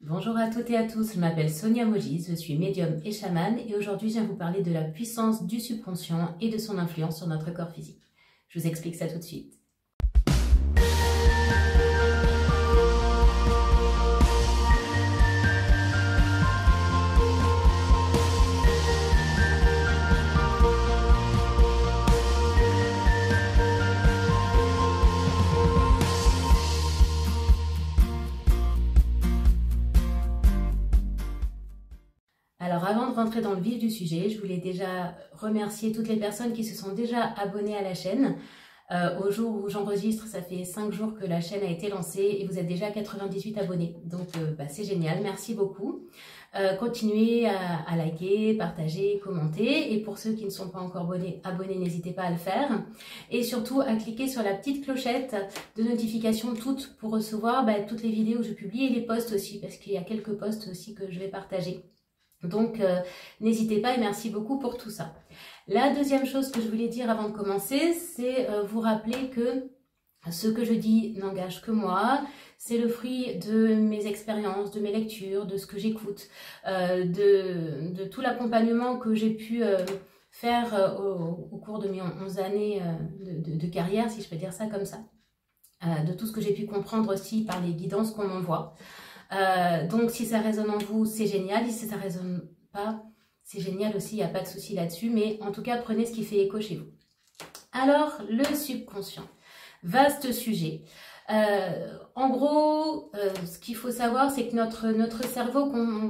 Bonjour à toutes et à tous, je m'appelle Sonia Mogis, je suis médium et chamane et aujourd'hui je viens vous parler de la puissance du subconscient et de son influence sur notre corps physique. Je vous explique ça tout de suite. Alors avant de rentrer dans le vif du sujet, je voulais déjà remercier toutes les personnes qui se sont déjà abonnées à la chaîne. Au jour où j'enregistre, ça fait 5 jours que la chaîne a été lancée et vous êtes déjà 98 abonnés. Donc c'est génial, merci beaucoup. Continuez à liker, partager, commenter. Et pour ceux qui ne sont pas encore abonnés, n'hésitez pas à le faire. Et surtout à cliquer sur la petite clochette de notification toutes pour recevoir toutes les vidéos que je publie et les posts aussi, parce qu'il y a quelques posts aussi que je vais partager. Donc, n'hésitez pas et merci beaucoup pour tout ça. La deuxième chose que je voulais dire avant de commencer, c'est vous rappeler que ce que je dis n'engage que moi. C'est le fruit de mes expériences, de mes lectures, de ce que j'écoute, de tout l'accompagnement que j'ai pu faire au cours de mes 11 années de carrière, si je peux dire ça comme ça. De tout ce que j'ai pu comprendre aussi par les guidances qu'on m'envoie. Donc si ça résonne en vous, c'est génial. Si ça résonne pas, c'est génial aussi, il n'y a pas de souci là-dessus. Mais en tout cas, prenez ce qui fait écho chez vous. Alors, le subconscient. Vaste sujet. En gros, ce qu'il faut savoir, c'est que notre cerveau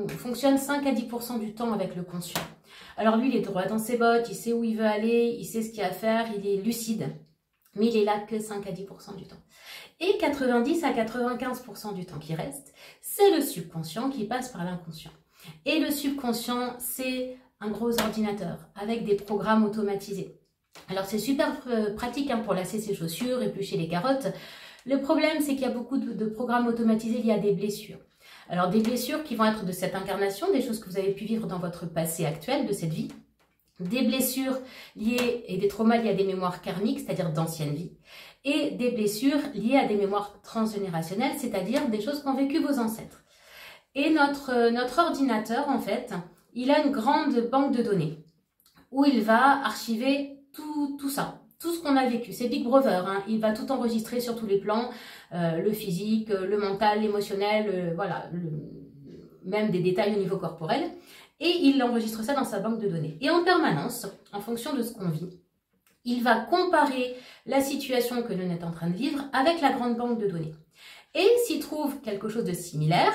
fonctionne 5 à 10% du temps avec le conscient. Alors lui, il est droit dans ses bottes, il sait où il veut aller, il sait ce qu'il y a à faire, il est lucide. Mais il est là que 5 à 10% du temps. Et 90 à 95% du temps qui reste, c'est le subconscient qui passe par l'inconscient. Et le subconscient, c'est un gros ordinateur avec des programmes automatisés. Alors c'est super pratique pour lasser ses chaussures, éplucher les carottes. Le problème, c'est qu'il y a beaucoup de programmes automatisés liés à des blessures. Alors des blessures qui vont être de cette incarnation, des choses que vous avez pu vivre dans votre passé actuel, de cette vie. Des blessures liées et des traumas liés à des mémoires karmiques, c'est-à-dire d'anciennes vies, et des blessures liées à des mémoires transgénérationnelles, c'est-à-dire des choses qu'ont vécu vos ancêtres. Et notre ordinateur, en fait, il a une grande banque de données où il va archiver tout ça, tout ce qu'on a vécu. C'est Big Brother, hein. Il va tout enregistrer sur tous les plans, le physique, le mental, l'émotionnel, voilà, même des détails au niveau corporel. Et il enregistre ça dans sa banque de données. Et en permanence, en fonction de ce qu'on vit, il va comparer la situation que l'on est en train de vivre avec la grande banque de données. Et s'il trouve quelque chose de similaire,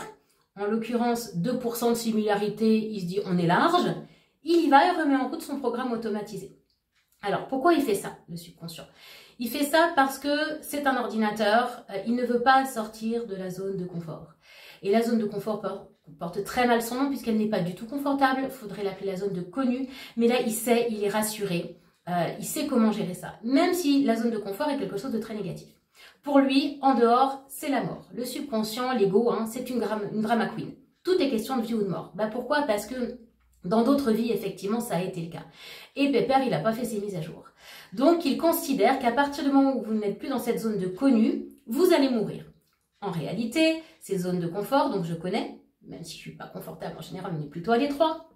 en l'occurrence 2% de similarité, il se dit on est large, il y va et remet en route son programme automatisé. Alors pourquoi il fait ça, le subconscient? Il fait ça parce que c'est un ordinateur, il ne veut pas sortir de la zone de confort. Et la zone de confort porte très mal son nom puisqu'elle n'est pas du tout confortable. Il faudrait l'appeler la zone de connu. Mais là, il sait, il est rassuré. Il sait comment gérer ça. Même si la zone de confort est quelque chose de très négatif. Pour lui, en dehors, c'est la mort. Le subconscient, l'ego, c'est une drama queen. Tout est question de vie ou de mort. Pourquoi? Parce que dans d'autres vies, effectivement, ça a été le cas. Et Pépère, il n'a pas fait ses mises à jour. Donc, il considère qu'à partir du moment où vous n'êtes plus dans cette zone de connu, vous allez mourir. En réalité, ces zones de confort, donc je connais, même si je ne suis pas confortable en général, on est plutôt à l'étroit.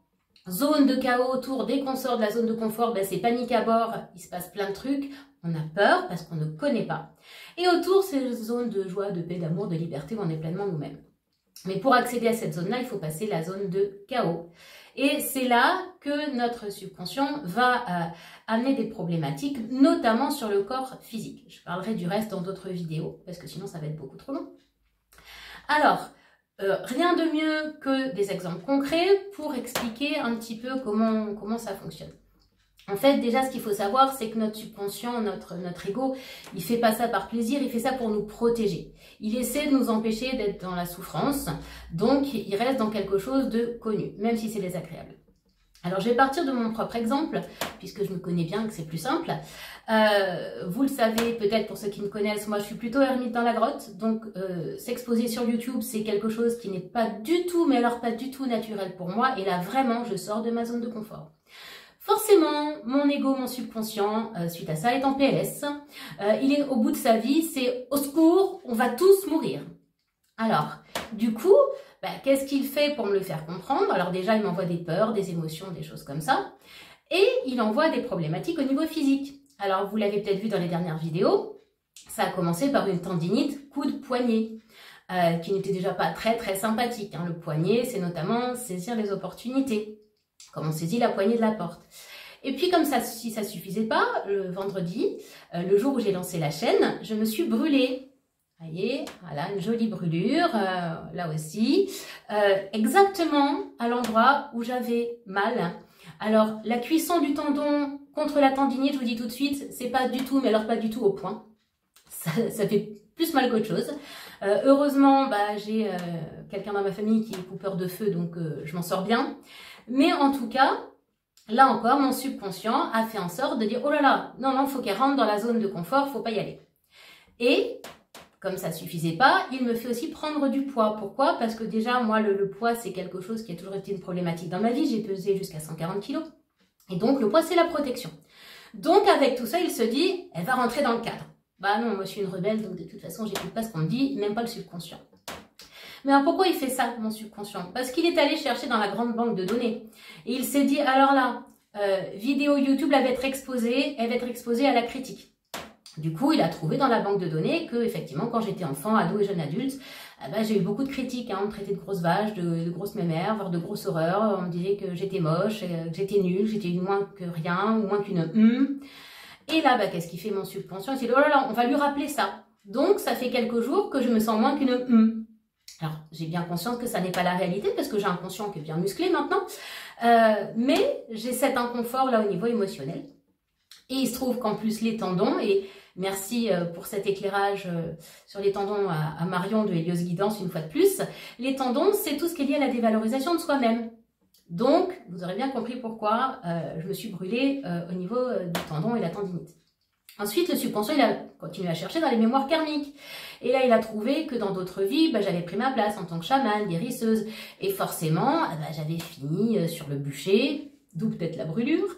Zone de chaos autour, dès qu'on sort de la zone de confort, c'est panique à bord, il se passe plein de trucs, on a peur parce qu'on ne connaît pas. Et autour, c'est une zone de joie, de paix, d'amour, de liberté où on est pleinement nous-mêmes. Mais pour accéder à cette zone-là, il faut passer la zone de chaos. Et c'est là que notre subconscient va amener des problématiques, notamment sur le corps physique. Je parlerai du reste dans d'autres vidéos, parce que sinon ça va être beaucoup trop long. Alors, rien de mieux que des exemples concrets pour expliquer un petit peu comment ça fonctionne. En fait, déjà, ce qu'il faut savoir, c'est que notre subconscient, notre ego, il fait pas ça par plaisir, il fait ça pour nous protéger. Il essaie de nous empêcher d'être dans la souffrance, donc il reste dans quelque chose de connu, même si c'est désagréable. Alors, je vais partir de mon propre exemple, puisque je me connais bien, que c'est plus simple. Vous le savez, peut-être pour ceux qui me connaissent, moi je suis plutôt ermite dans la grotte, donc s'exposer sur YouTube, c'est quelque chose qui n'est pas du tout, mais alors pas du tout naturel pour moi, et là vraiment, je sors de ma zone de confort. Forcément, mon ego, mon subconscient, suite à ça, est en PLS. Il est au bout de sa vie, c'est au secours, on va tous mourir. Alors, Du coup, qu'est-ce qu'il fait pour me le faire comprendre? Alors déjà, il m'envoie des peurs, des émotions, des choses comme ça. Et il envoie des problématiques au niveau physique. Alors, vous l'avez peut-être vu dans les dernières vidéos, ça a commencé par une tendinite coude-poignet, qui n'était déjà pas très très sympathique. Hein. Le poignet, c'est notamment saisir les opportunités, comme on saisit la poignée de la porte. Et puis comme ça, si ça suffisait pas, le vendredi, le jour où j'ai lancé la chaîne, je me suis brûlée. Vous voyez, voilà, une jolie brûlure, là aussi, exactement à l'endroit où j'avais mal. Alors, la cuisson du tendon contre la tendinite, je vous dis tout de suite, c'est pas du tout, mais alors pas du tout au point. Ça fait plus mal qu'autre chose. Heureusement, j'ai quelqu'un dans ma famille qui est coupeur de feu, donc je m'en sors bien. Mais en tout cas, là encore, mon subconscient a fait en sorte de dire « Oh là là, non, faut qu'elle rentre dans la zone de confort, faut pas y aller. » Et comme ça suffisait pas, il me fait aussi prendre du poids. Pourquoi? Parce que déjà, moi, le poids, c'est quelque chose qui a toujours été une problématique dans ma vie. J'ai pesé jusqu'à 140 kg. Et donc, le poids, c'est la protection. Donc, avec tout ça, il se dit, elle va rentrer dans le cadre. Bah non, moi, je suis une rebelle, donc de toute façon, j'écoute pas ce qu'on me dit, même pas le subconscient. Mais alors, pourquoi il fait ça, mon subconscient? Parce qu'il est allé chercher dans la grande banque de données. Et il s'est dit, alors là, vidéo YouTube, elle va être exposée à la critique. Du coup, il a trouvé dans la banque de données que, effectivement, quand j'étais enfant, ado et jeune adulte, j'ai eu beaucoup de critiques. Hein. On me traitait de grosses vaches, de grosses mémères, voire de grosses horreurs. On me disait que j'étais moche, que j'étais nulle, j'étais moins que rien, ou moins qu'une Et là, qu'est-ce qu'il fait mon subconscient? Il s'est dit, oh là là, on va lui rappeler ça. Donc, ça fait quelques jours que je me sens moins qu'une Alors, j'ai bien conscience que ça n'est pas la réalité, parce que j'ai un conscient qui est bien musclé maintenant. Mais j'ai cet inconfort là au niveau émotionnel. Et il se trouve qu'en plus, les tendons, et merci pour cet éclairage sur les tendons à Marion de Helios Guidance une fois de plus. Les tendons, c'est tout ce qui est lié à la dévalorisation de soi-même. Donc, vous aurez bien compris pourquoi je me suis brûlée au niveau du tendon et la tendinite. Ensuite, le subconscient, il a continué à chercher dans les mémoires karmiques. Et là, il a trouvé que dans d'autres vies, j'avais pris ma place en tant que chamane, guérisseuse. Et forcément, j'avais fini sur le bûcher, d'où peut-être la brûlure,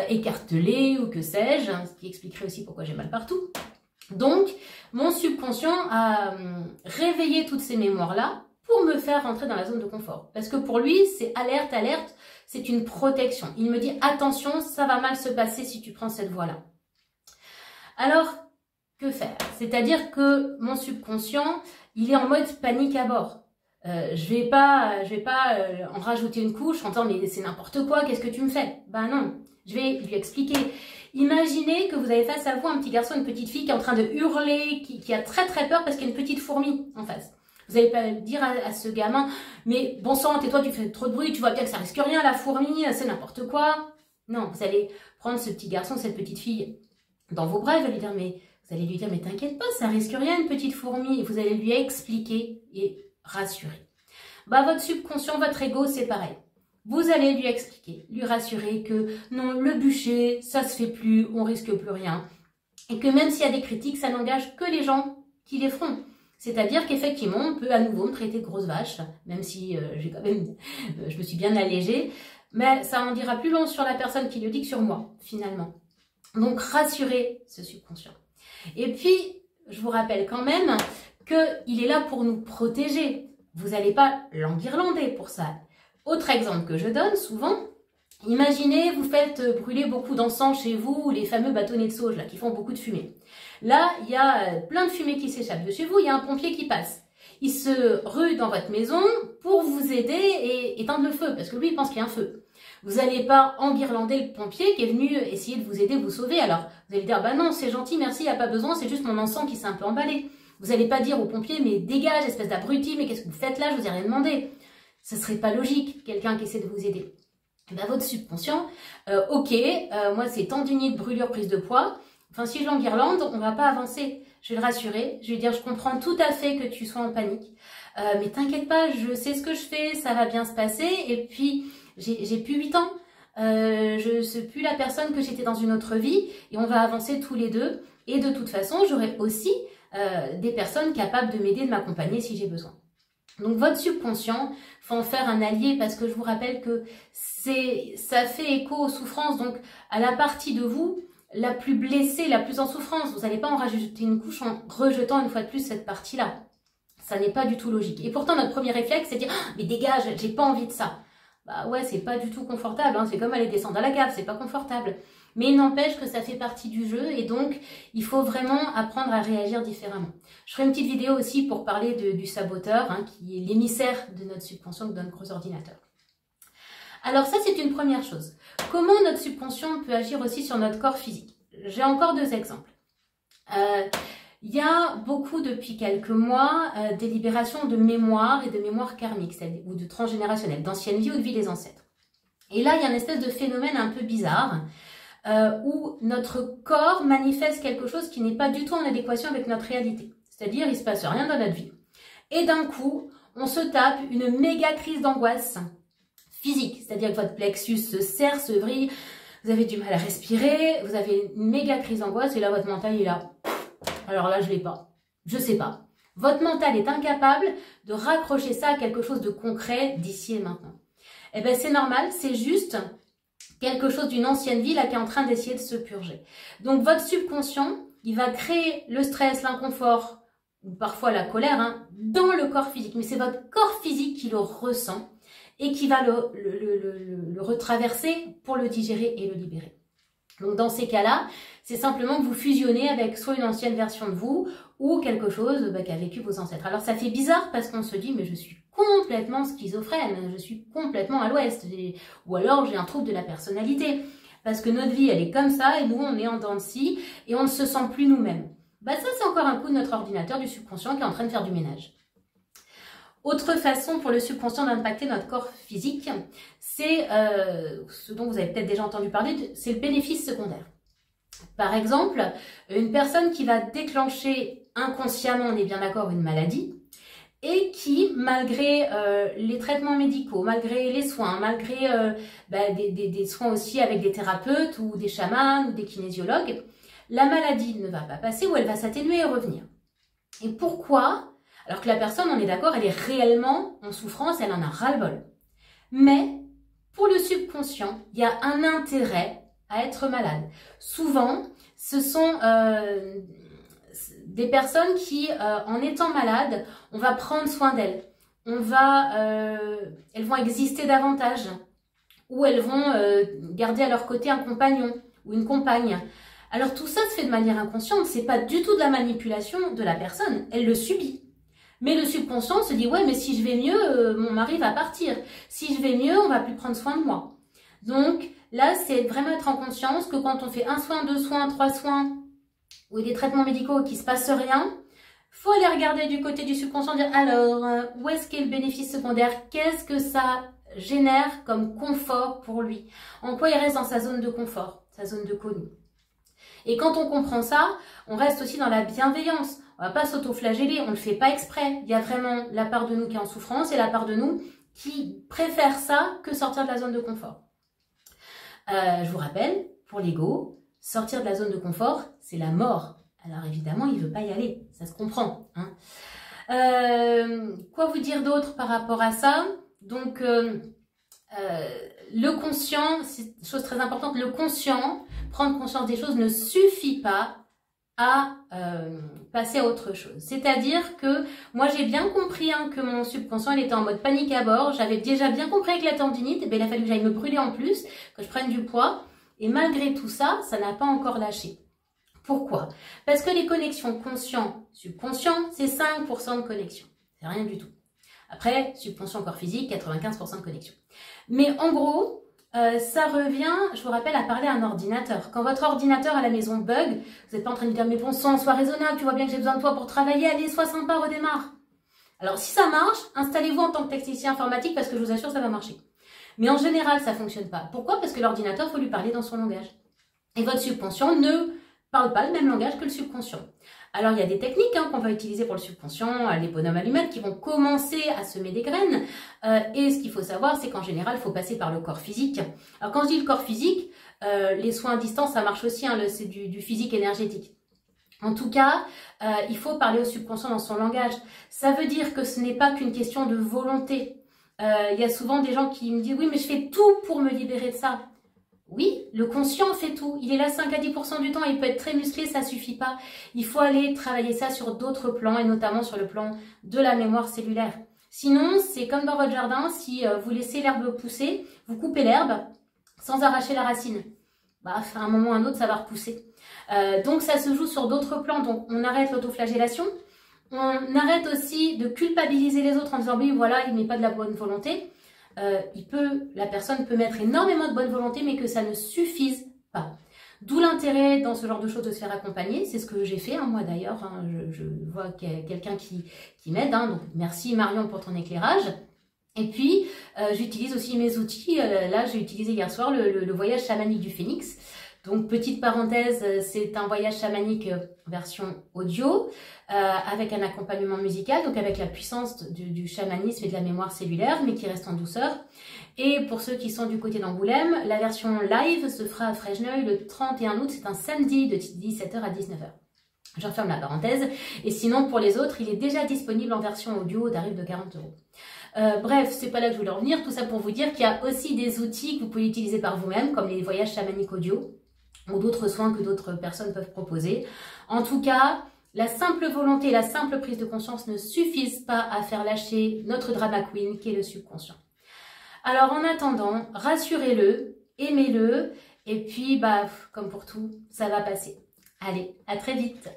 écartelée ou que sais-je, hein, ce qui expliquerait aussi pourquoi j'ai mal partout. Donc, mon subconscient a réveillé toutes ces mémoires-là pour me faire rentrer dans la zone de confort. Parce que pour lui, c'est alerte, alerte, c'est une protection. Il me dit, attention, ça va mal se passer si tu prends cette voie-là. Alors, que faire? C'est-à-dire que mon subconscient, il est en mode panique à bord. Je vais pas en rajouter une couche en disant mais c'est n'importe quoi, qu'est-ce que tu me fais? Ben non, je vais lui expliquer. Imaginez que vous avez face à vous un petit garçon, une petite fille qui est en train de hurler, qui a très très peur parce qu'il y a une petite fourmi en face. Vous n'allez pas dire à ce gamin mais bon sang, tais-toi, tu fais trop de bruit, tu vois bien que ça risque rien, la fourmi, c'est n'importe quoi. Non, vous allez prendre ce petit garçon, cette petite fille dans vos bras, vous allez lui dire mais t'inquiète pas, ça risque rien une petite fourmi, et vous allez lui expliquer et rassurer. Votre subconscient, votre ego, c'est pareil. Vous allez lui expliquer, lui rassurer que non, le bûcher, ça se fait plus, on risque plus rien. Et que même s'il y a des critiques, ça n'engage que les gens qui les feront. C'est-à-dire qu'effectivement, on peut à nouveau me traiter de grosse vache, même si je me suis bien allégée, mais ça en dira plus long sur la personne qui le dit que sur moi, finalement. Donc, rassurer ce subconscient. Et puis, je vous rappelle quand même qu'il est là pour nous protéger. Vous n'allez pas l'enguirlander pour ça. Autre exemple que je donne souvent, imaginez, vous faites brûler beaucoup d'encens chez vous, les fameux bâtonnets de sauge là, qui font beaucoup de fumée. Là, il y a plein de fumée qui s'échappe de chez vous, il y a un pompier qui passe. Il se rue dans votre maison pour vous aider et éteindre le feu, parce que lui, il pense qu'il y a un feu. Vous n'allez pas enguirlander le pompier qui est venu essayer de vous aider, vous sauver. Alors, vous allez dire, bah non, c'est gentil, merci, il n'y a pas besoin, c'est juste mon encens qui s'est un peu emballé. Vous n'allez pas dire au pompier, mais dégage, espèce d'abruti, mais qu'est-ce que vous faites là, je vous ai rien demandé. Ce serait pas logique, quelqu'un qui essaie de vous aider. Votre subconscient, moi c'est tendinite, brûlure, prise de poids. Enfin, si je l'enguirlande, on va pas avancer. Je vais le rassurer, je vais lui dire, je comprends tout à fait que tu sois en panique. Mais t'inquiète pas, je sais ce que je fais, ça va bien se passer. Et puis, j'ai plus 8 ans. Je ne suis plus la personne que j'étais dans une autre vie. Et on va avancer tous les deux. Et de toute façon, j'aurai aussi des personnes capables de m'aider, de m'accompagner si j'ai besoin. Donc, votre subconscient, faut en faire un allié parce que je vous rappelle que ça fait écho aux souffrances. Donc, à la partie de vous la plus blessée, la plus en souffrance. Vous n'allez pas en rajouter une couche en rejetant une fois de plus cette partie-là. Ça n'est pas du tout logique. Et pourtant, notre premier réflexe, c'est de dire « Ah, mais dégage, j'ai pas envie de ça ». Bah ouais, c'est pas du tout confortable, hein. C'est comme aller descendre à la cave, c'est pas confortable. Mais il n'empêche que ça fait partie du jeu et donc il faut vraiment apprendre à réagir différemment. Je ferai une petite vidéo aussi pour parler du saboteur, hein, qui est l'émissaire de notre subconscient, de notre gros ordinateur. Alors ça, c'est une première chose. Comment notre subconscient peut agir aussi sur notre corps physique? J'ai encore deux exemples. Il y a beaucoup, depuis quelques mois, des libérations de mémoire et de mémoire karmique, ou de transgénérationnelle, d'anciennes vies ou de vie des ancêtres. Et là, il y a une espèce de phénomène un peu bizarre, où notre corps manifeste quelque chose qui n'est pas du tout en adéquation avec notre réalité. C'est-à-dire, il ne se passe rien dans notre vie. Et d'un coup, on se tape une méga crise d'angoisse physique. C'est-à-dire que votre plexus se serre, se vrille, vous avez du mal à respirer, vous avez une méga crise d'angoisse et là, votre mental est là. Alors là, je l'ai pas. Je sais pas. Votre mental est incapable de raccrocher ça à quelque chose de concret d'ici et maintenant. Eh bien, c'est normal, c'est juste quelque chose d'une ancienne vie là qui est en train d'essayer de se purger. Donc, votre subconscient, il va créer le stress, l'inconfort, ou parfois la colère, hein, dans le corps physique. Mais c'est votre corps physique qui le ressent et qui va le retraverser pour le digérer et le libérer. Donc dans ces cas-là, c'est simplement que vous fusionnez avec soit une ancienne version de vous ou quelque chose qu'a vécu vos ancêtres. Alors ça fait bizarre parce qu'on se dit mais je suis complètement schizophrène, je suis complètement à l'ouest, ou alors j'ai un trouble de la personnalité. Parce que notre vie elle est comme ça et nous on est en dents de scie et on ne se sent plus nous-mêmes. Bah ça c'est encore un coup de notre ordinateur du subconscient qui est en train de faire du ménage. Autre façon pour le subconscient d'impacter notre corps physique, c'est ce dont vous avez peut-être déjà entendu parler, c'est le bénéfice secondaire. Par exemple, une personne qui va déclencher inconsciemment, on est bien d'accord, une maladie, et qui, malgré les traitements médicaux, malgré les soins, malgré des soins aussi avec des thérapeutes ou des chamans ou des kinésiologues, la maladie ne va pas passer ou elle va s'atténuer et revenir. Et pourquoi ? Alors que la personne, on est d'accord, elle est réellement en souffrance, elle en a ras-le-bol. Mais pour le subconscient, il y a un intérêt à être malade. Souvent, ce sont des personnes qui, en étant malades, on va prendre soin d'elles. Elles vont exister davantage. Ou elles vont garder à leur côté un compagnon ou une compagne. Alors tout ça se fait de manière inconsciente. C'est pas du tout de la manipulation de la personne. Elle le subit. Mais le subconscient se dit, ouais, mais si je vais mieux, mon mari va partir. Si je vais mieux, on va plus prendre soin de moi. Donc là, c'est vraiment être en conscience que quand on fait un soin, deux soins, trois soins, ou des traitements médicaux et qu'il ne se passe rien, faut aller regarder du côté du subconscient, dire, alors, où est-ce qu'est le bénéfice secondaire? Qu'est-ce que ça génère comme confort pour lui? En quoi il reste dans sa zone de confort, sa zone de connu? Et quand on comprend ça, on reste aussi dans la bienveillance. On ne va pas s'auto-flageller, on ne le fait pas exprès. Il y a vraiment la part de nous qui est en souffrance et la part de nous qui préfère ça que sortir de la zone de confort. Je vous rappelle, pour l'ego, sortir de la zone de confort, c'est la mort. Alors évidemment, il ne veut pas y aller, ça se comprend. Hein. Quoi vous dire d'autre par rapport à ça? Donc, le conscient, c'est une chose très importante, le conscient, prendre conscience des choses ne suffit pas à passer à autre chose. C'est-à-dire que moi j'ai bien compris que mon subconscient il était en mode panique à bord, j'avais déjà bien compris avec la tendinite, il a fallu que j'aille me brûler en plus, que je prenne du poids, et malgré tout ça, ça n'a pas encore lâché. Pourquoi? Parce que les connexions conscient-subconscient, c'est 5% de connexion, c'est rien du tout. Après, subconscient corps physique, 95% de connexion. Mais en gros, ça revient, je vous rappelle, à parler à un ordinateur. Quand votre ordinateur à la maison bug, vous n'êtes pas en train de dire, mais bon sang, sois raisonnable, tu vois bien que j'ai besoin de toi pour travailler, allez, sois sympa, redémarre. Alors si ça marche, installez-vous en tant que technicien informatique parce que je vous assure, ça va marcher. Mais en général, ça ne fonctionne pas. Pourquoi? Parce que l'ordinateur, il faut lui parler dans son langage. Et votre subconscient ne parle pas le même langage que le subconscient. Alors, il y a des techniques qu'on va utiliser pour le subconscient, les bonhommes allumettes, qui vont commencer à semer des graines. Et ce qu'il faut savoir, c'est qu'en général, il faut passer par le corps physique. Alors, quand je dis le corps physique, les soins à distance, ça marche aussi, c'est du physique énergétique. En tout cas, il faut parler au subconscient dans son langage. Ça veut dire que ce n'est pas qu'une question de volonté. Il y a souvent des gens qui me disent « Oui, mais je fais tout pour me libérer de ça. » Oui, le conscient fait tout. Il est là 5 à 10% du temps, il peut être très musclé, ça suffit pas. Il faut aller travailler ça sur d'autres plans et notamment sur le plan de la mémoire cellulaire. Sinon, c'est comme dans votre jardin, si vous laissez l'herbe pousser, vous coupez l'herbe sans arracher la racine. Bah, à un moment ou à un autre, ça va repousser. Donc ça se joue sur d'autres plans. Donc on arrête l'autoflagellation. On arrête aussi de culpabiliser les autres en disant oui, voilà, il n'est pas de la bonne volonté. La personne peut mettre énormément de bonne volonté, mais que ça ne suffise pas. D'où l'intérêt dans ce genre de choses de se faire accompagner. C'est ce que j'ai fait, hein, moi d'ailleurs. Hein, je vois quelqu'un qui m'aide. Hein, donc merci Marion pour ton éclairage. Et puis, j'utilise aussi mes outils. Là, j'ai utilisé hier soir le voyage chamanique du Phénix. Donc, petite parenthèse, c'est un voyage chamanique version audio avec un accompagnement musical, donc avec la puissance du chamanisme et de la mémoire cellulaire, mais qui reste en douceur. Et pour ceux qui sont du côté d'Angoulême, la version live se fera à Fresneuil le 31 août. C'est un samedi de 17h à 19h. Je referme la parenthèse. Et sinon, pour les autres, il est déjà disponible en version audio au tarif de 40 €. Bref, c'est pas là que je voulais en venir. Tout ça pour vous dire qu'il y a aussi des outils que vous pouvez utiliser par vous-même, comme les voyages chamaniques audio ou d'autres soins que d'autres personnes peuvent proposer. En tout cas, la simple volonté, la simple prise de conscience ne suffisent pas à faire lâcher notre drama queen qui est le subconscient. Alors en attendant, rassurez-le, aimez-le, et puis bah, comme pour tout, ça va passer. Allez, à très vite.